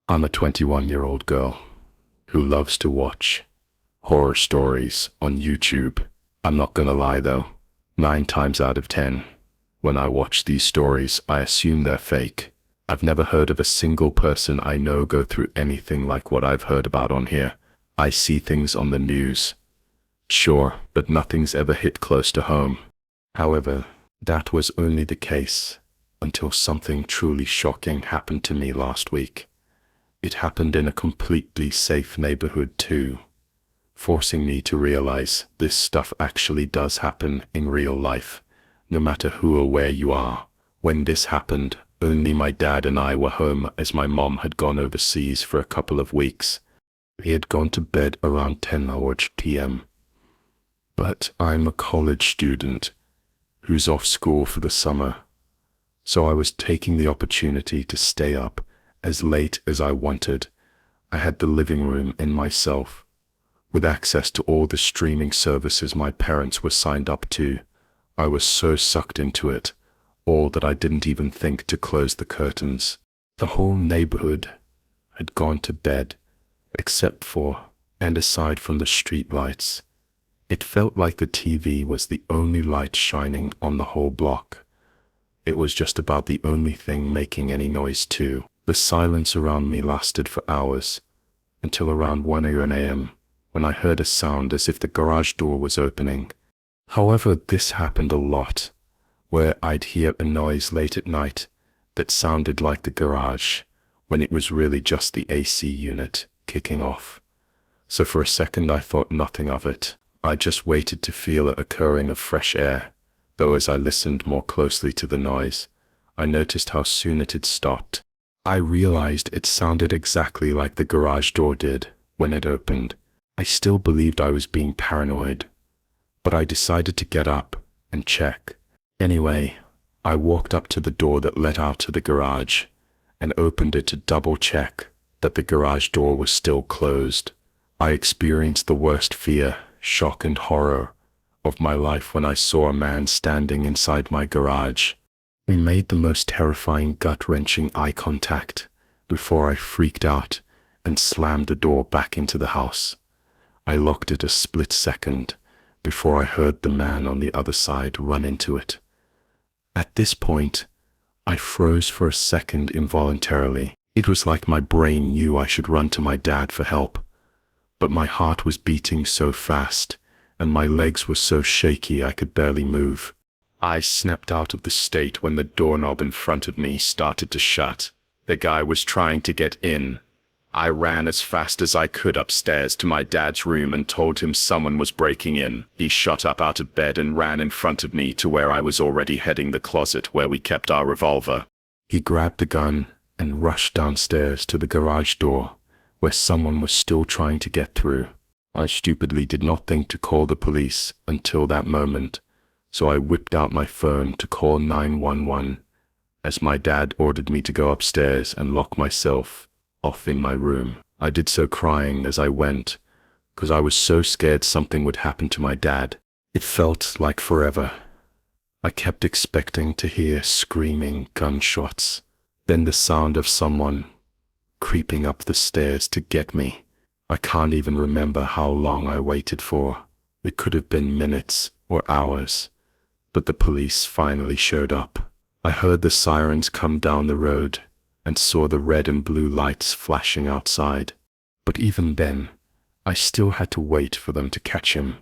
I'm a 21-year-old girl who loves to watch horror stories on YouTube. I'm not gonna lie though, 9 times out of 10, when I watch these stories, I assume they're fake. I've never heard of a single person I know go through anything like what I've heard about on here. I see things on the news, sure, but nothing's ever hit close to home. However, that was only the case until something truly shocking happened to me last week. It happened in a completely safe neighborhood too, forcing me to realize this stuff actually does happen in real life, no matter who or where you are. When this happened, only my dad and I were home as my mom had gone overseas for a couple of weeks. He had gone to bed around 10 p.m. But I'm a college student who's off school for the summer, so I was taking the opportunity to stay up as late as I wanted. I had the living room in myself, with access to all the streaming services my parents were signed up to. I was so sucked into it all that I didn't even think to close the curtains. The whole neighborhood had gone to bed, except for, and aside from the street lights. It felt like the TV was the only light shining on the whole block. It was just about the only thing making any noise too. The silence around me lasted for hours, until around 1 a.m. when I heard a sound as if the garage door was opening. However, this happened a lot, where I'd hear a noise late at night that sounded like the garage, when it was really just the AC unit kicking off. So for a second I thought nothing of it. I just waited to feel a occurring of fresh air, though as I listened more closely to the noise, I noticed how soon it had stopped. I realized it sounded exactly like the garage door did when it opened. I still believed I was being paranoid, but I decided to get up and check. Anyway, I walked up to the door that led out to the garage and opened it to double check that the garage door was still closed. I experienced the worst fear, shock and horror of my life when I saw a man standing inside my garage. We made the most terrifying, gut-wrenching eye contact before I freaked out and slammed the door back into the house. I locked it a split second before I heard the man on the other side run into it. At this point, I froze for a second involuntarily. It was like my brain knew I should run to my dad for help, but my heart was beating so fast and my legs were so shaky I could barely move. I snapped out of the state when the doorknob in front of me started to shut. The guy was trying to get in. I ran as fast as I could upstairs to my dad's room and told him someone was breaking in. He shot up out of bed and ran in front of me to where I was already heading the closet where we kept our revolver. He grabbed the gun and rushed downstairs to the garage door, where someone was still trying to get through. I stupidly did not think to call the police until that moment, so I whipped out my phone to call 911, as my dad ordered me to go upstairs and lock myself off in my room. I did so crying as I went, because I was so scared something would happen to my dad. It felt like forever. I kept expecting to hear screaming gunshots, then the sound of someone creeping up the stairs to get me. I can't even remember how long I waited for. It could have been minutes or hours, but the police finally showed up. I heard the sirens come down the road and saw the red and blue lights flashing outside. But even then, I still had to wait for them to catch him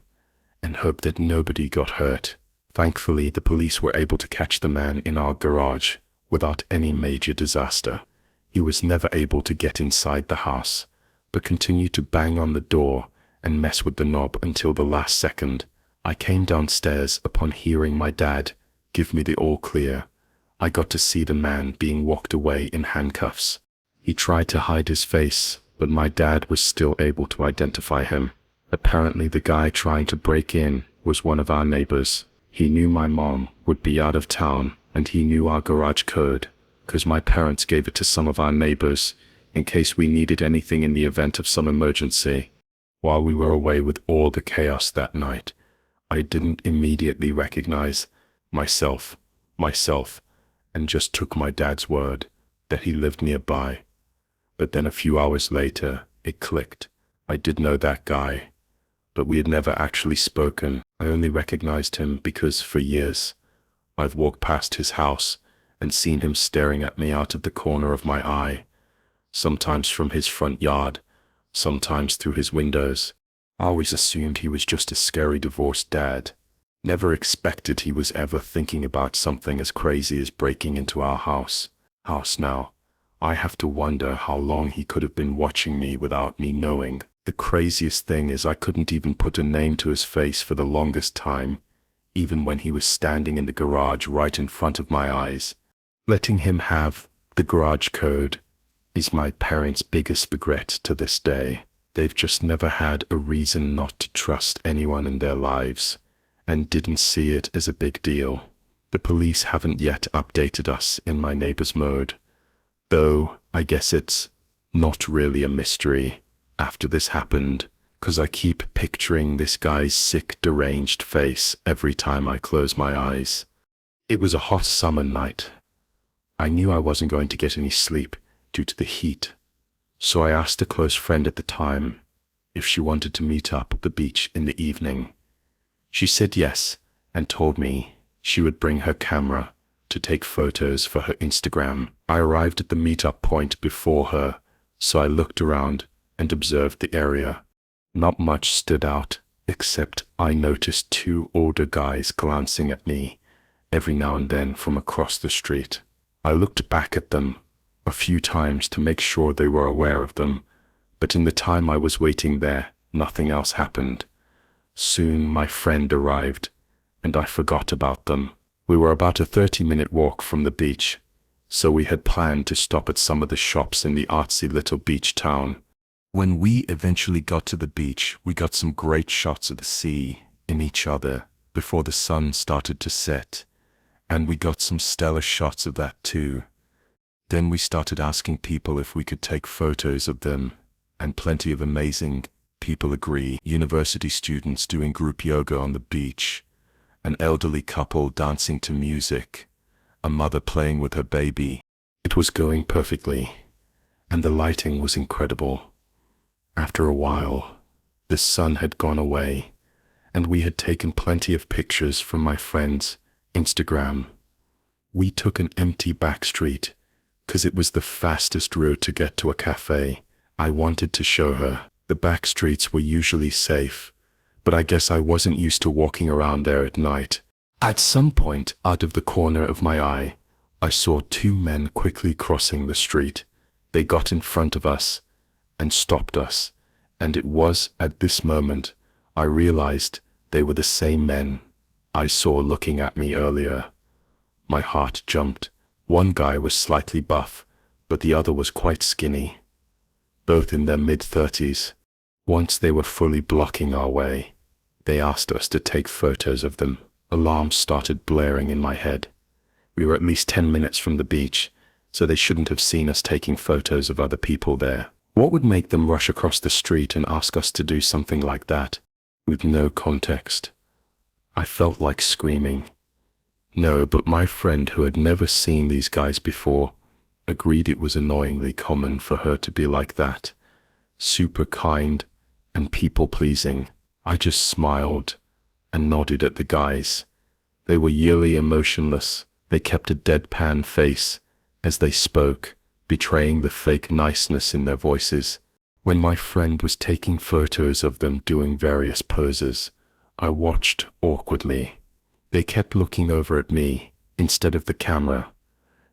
and hope that nobody got hurt. Thankfully, the police were able to catch the man in our garage without any major disaster. He was never able to get inside the house, but continued to bang on the door and mess with the knob until the last second. I came downstairs upon hearing my dad give me the all clear. I got to see the man being walked away in handcuffs. He tried to hide his face, but my dad was still able to identify him. Apparently the guy trying to break in was one of our neighbors. He knew my mom would be out of town, and he knew our garage code, because my parents gave it to some of our neighbors in case we needed anything in the event of some emergency. While we were away with all the chaos that night, I didn't immediately recognize myself, and just took my dad's word that he lived nearby. But then a few hours later, it clicked. I did know that guy, but we had never actually spoken. I only recognized him because for years, I've walked past his house and seen him staring at me out of the corner of my eye, sometimes from his front yard, sometimes through his windows. I always assumed he was just a scary divorced dad. Never expected he was ever thinking about something as crazy as breaking into our house. Now, I have to wonder how long he could have been watching me without me knowing. The craziest thing is I couldn't even put a name to his face for the longest time, even when he was standing in the garage right in front of my eyes. Letting him have the garage code is my parents' biggest regret to this day. They've just never had a reason not to trust anyone in their lives, and didn't see it as a big deal. The police haven't yet updated us in my neighbor's mode, though I guess it's not really a mystery after this happened, 'cause I keep picturing this guy's sick, deranged face every time I close my eyes. It was a hot summer night. I knew I wasn't going to get any sleep due to the heat, so I asked a close friend at the time if she wanted to meet up at the beach in the evening. She said yes, and told me she would bring her camera to take photos for her Instagram. I arrived at the meetup point before her, so I looked around and observed the area. Not much stood out, except I noticed two older guys glancing at me every now and then from across the street. I looked back at them a few times to make sure they were aware of them, but in the time I was waiting there, nothing else happened. Soon my friend arrived, and I forgot about them. We were about a 30-minute walk from the beach, so we had planned to stop at some of the shops in the artsy little beach town. When we eventually got to the beach, we got some great shots of the sea and each other before the sun started to set, and we got some stellar shots of that too. Then we started asking people if we could take photos of them, and plenty of amazing people agree. University students doing group yoga on the beach, an elderly couple dancing to music, a mother playing with her baby. It was going perfectly, and the lighting was incredible. After a while, the sun had gone away, and we had taken plenty of pictures from my friend's Instagram. We took an empty back street, 'cause it was the fastest route to get to a cafe. I wanted to show her. The back streets were usually safe, but I guess I wasn't used to walking around there at night. At some point, out of the corner of my eye, I saw two men quickly crossing the street. They got in front of us and stopped us, and it was at this moment I realized they were the same men I saw looking at me earlier. My heart jumped. One guy was slightly buff, but the other was quite skinny, both in their mid-30s. Once they were fully blocking our way, they asked us to take photos of them. Alarms started blaring in my head. We were at least 10 minutes from the beach, so they shouldn't have seen us taking photos of other people there. What would make them rush across the street and ask us to do something like that, with no context? I felt like screaming. No, but my friend, who had never seen these guys before, agreed it was annoyingly common for her to be like that. Super kind and people-pleasing. I just smiled and nodded at the guys. They were eerily emotionless. They kept a deadpan face as they spoke, betraying the fake niceness in their voices. When my friend was taking photos of them doing various poses, I watched awkwardly. They kept looking over at me instead of the camera,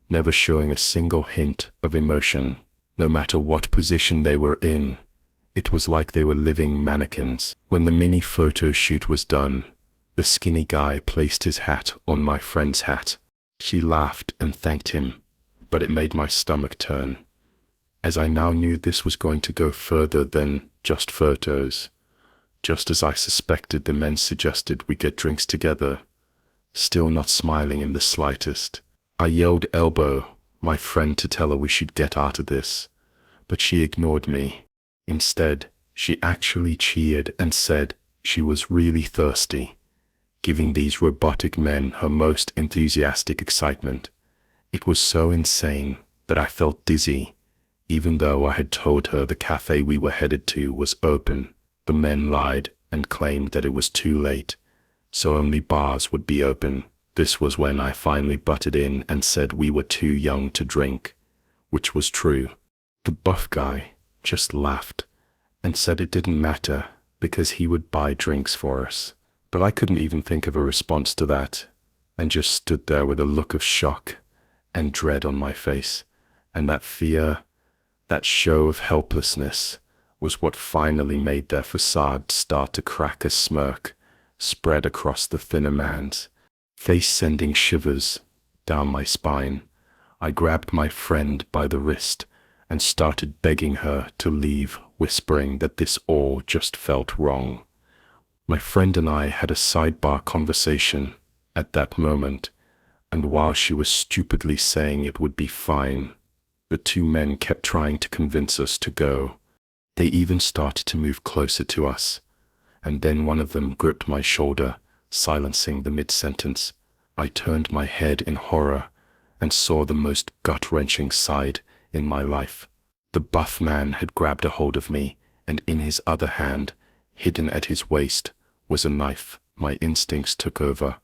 never showing a single hint of emotion. No matter what position they were in, it was like they were living mannequins. When the mini photo shoot was done, the skinny guy placed his hat on my friend's hat. She laughed and thanked him, but it made my stomach turn, as I now knew this was going to go further than just photos. Just as I suspected, the men suggested we get drinks together, still not smiling in the slightest. I yelled elbow my friend to tell her we should get out of this, but she ignored me. Instead, she actually cheered and said she was really thirsty, giving these robotic men her most enthusiastic excitement. It was so insane that I felt dizzy, Even though I had told her the cafe we were headed to was open, the men lied and claimed that it was too late, so only bars would be open. This was when I finally butted in and said we were too young to drink, which was true. The buff guy just laughed and said it didn't matter because he would buy drinks for us. But I couldn't even think of a response to that, and just stood there with a look of shock and dread on my face. And that fear, that show of helplessness, was what finally made their facade start to crack. A smirk spread across the thinner man's face, sending shivers down my spine. I grabbed my friend by the wrist and started begging her to leave, whispering that this all just felt wrong. My friend and I had a sidebar conversation at that moment, and while she was stupidly saying it would be fine, the two men kept trying to convince us to go. They even started to move closer to us, and then one of them gripped my shoulder, silencing the mid-sentence. I turned my head in horror and saw the most gut-wrenching side in my life. The buff man had grabbed a hold of me, and in his other hand, hidden at his waist, was a knife. My instincts took over.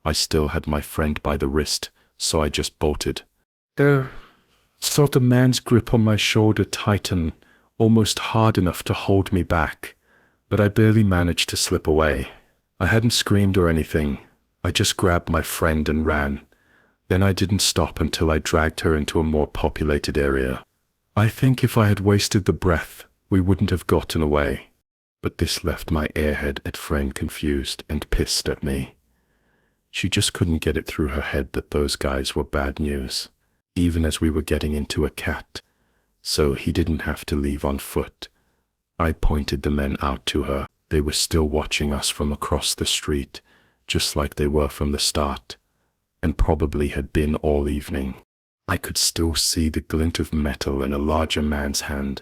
I still had my friend by the wrist, so I just bolted. Saw the man's grip on my shoulder tighten, almost hard enough to hold me back, but I barely managed to slip away. I hadn't screamed or anything. I just grabbed my friend and ran. Then I didn't stop until I dragged her into a more populated area. I think if I had wasted the breath, we wouldn't have gotten away. But this left my airhead friend confused and pissed at me. She just couldn't get it through her head that those guys were bad news, even as we were getting into a cat, so he didn't have to leave on foot. I pointed the men out to her. They were still watching us from across the street, just like they were from the start, and probably had been all evening. I could still see the glint of metal in a larger man's hand,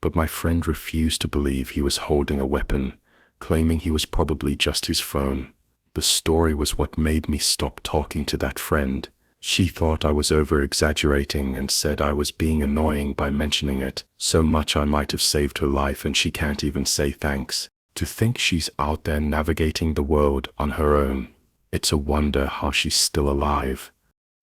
but my friend refused to believe he was holding a weapon, claiming he was probably just his phone. The story was what made me stop talking to that friend. She thought I was over-exaggerating and said I was being annoying by mentioning it, so much I might have saved her life, and she can't even say thanks. To think she's out there navigating the world on her own. It's a wonder how she's still alive.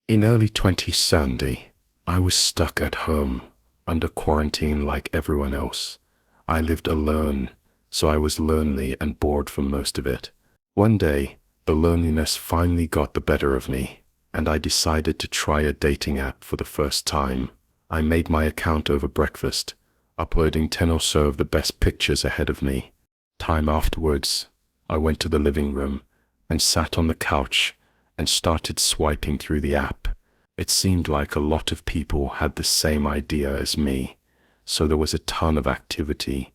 In early 2070, I was stuck at home, under quarantine like everyone else. I lived alone, so I was lonely and bored for most of it. One day, the loneliness finally got the better of me, and I decided to try a dating app for the first time. I made my account over breakfast, uploading 10 or so of the best pictures ahead of me. Time afterwards, I went to the living room and sat on the couch and started swiping through the app. It seemed like a lot of people had the same idea as me, so there was a ton of activity,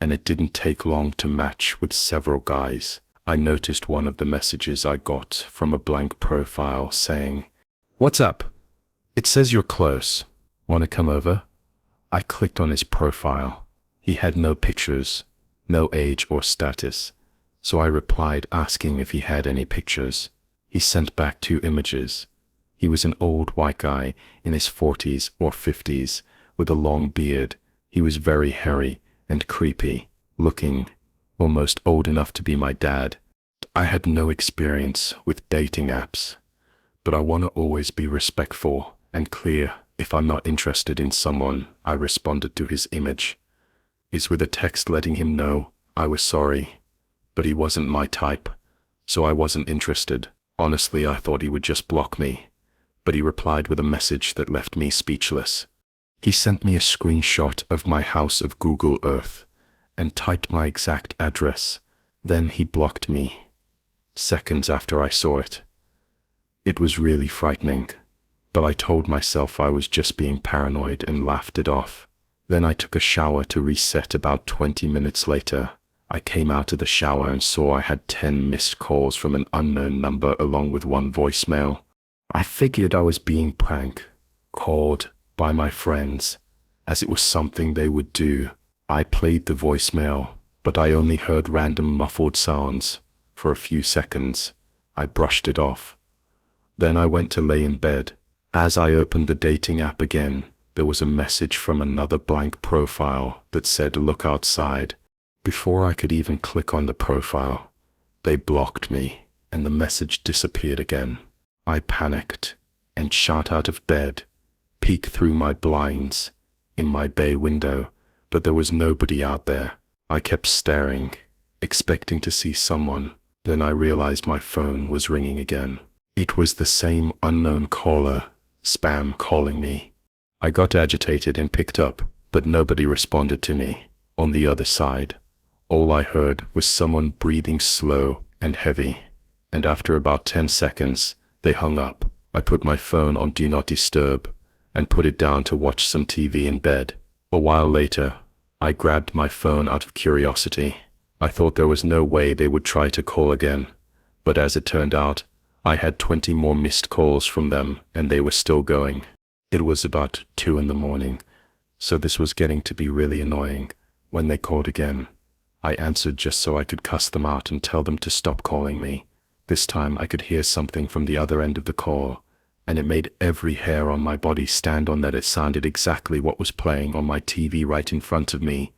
and it didn't take long to match with several guys. I noticed one of the messages I got from a blank profile saying, "What's up? It says you're close. Want to come over?" I clicked on his profile. He had no pictures, no age or status, so I replied asking if he had any pictures. He sent back 2 images. He was an old white guy in his 40s or 50s with a long beard. He was very hairy and creepy, looking almost old enough to be my dad. I had no experience with dating apps, but I want to always be respectful and clear. If I'm not interested in someone, I responded to his image. Is with a text letting him know I was sorry, but he wasn't my type, so I wasn't interested. Honestly, I thought he would just block me, but he replied with a message that left me speechless. He sent me a screenshot of my house of Google Earth and typed my exact address. Then he blocked me, seconds after I saw it. It was really frightening, but I told myself I was just being paranoid and laughed it off. Then I took a shower to reset. About 20 minutes later, I came out of the shower and saw I had 10 missed calls from an unknown number along with 1 voicemail. I figured I was being called by my friends, as it was something they would do. I played the voicemail, but I only heard random muffled sounds. For a few seconds, I brushed it off. Then I went to lay in bed. As I opened the dating app again, there was a message from another blank profile that said, "Look outside." Before I could even click on the profile, they blocked me and the message disappeared again. I panicked and shot out of bed, peeked through my blinds in my bay window, but there was nobody out there. I kept staring, expecting to see someone. Then I realized my phone was ringing again. It was the same unknown caller, spam calling me. I got agitated and picked up, but nobody responded to me. On the other side, all I heard was someone breathing slow and heavy, and after about 10 seconds, they hung up. I put my phone on Do Not Disturb and put it down to watch some TV in bed. A while later, I grabbed my phone out of curiosity. I thought there was no way they would try to call again, but as it turned out, I had 20 more missed calls from them and they were still going. It was about 2 in the morning, so this was getting to be really annoying. When they called again, I answered just so I could cuss them out and tell them to stop calling me. This time I could hear something from the other end of the call, and it made every hair on my body stand on that. It sounded exactly what was playing on my TV right in front of me,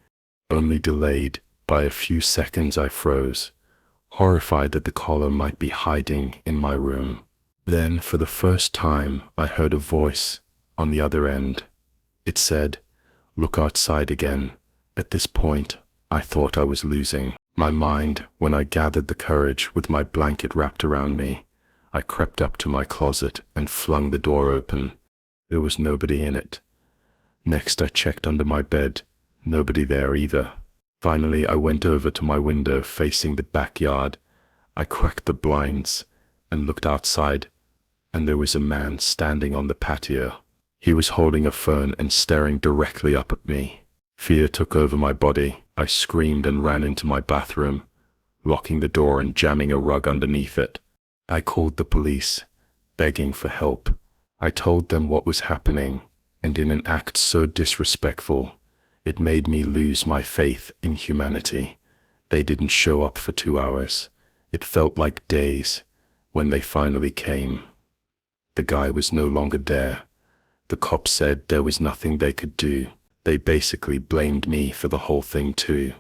only delayed by a few seconds. I froze, horrified that the caller might be hiding in my room. Then, for the first time, I heard a voice on the other end. It said, "Look outside again." At this point, I thought I was losing my mind when I gathered the courage with my blanket wrapped around me. I crept up to my closet and flung the door open. There was nobody in it. Next, I checked under my bed. Nobody there either. Finally, I went over to my window facing the backyard. I cracked the blinds and looked outside, and there was a man standing on the patio. He was holding a phone and staring directly up at me. Fear took over my body. I screamed and ran into my bathroom, locking the door and jamming a rug underneath it. I called the police, begging for help. I told them what was happening, and in an act so disrespectful, it made me lose my faith in humanity. They didn't show up for 2 hours. It felt like days. When they finally came, the guy was no longer there. The cops said there was nothing they could do. They basically blamed me for the whole thing too,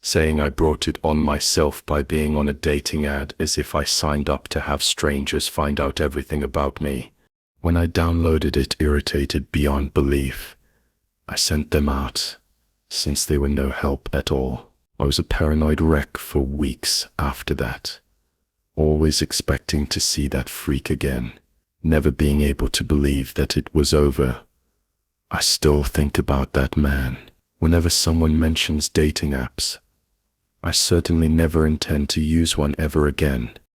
saying I brought it on myself by being on a dating ad, as if I signed up to have strangers find out everything about me. When I downloaded it, irritated beyond belief, I sent them out, since they were no help at all. I was a paranoid wreck for weeks after that, always expecting to see that freak again, never being able to believe that it was over. I still think about that man whenever someone mentions dating apps. I certainly never intend to use one ever again.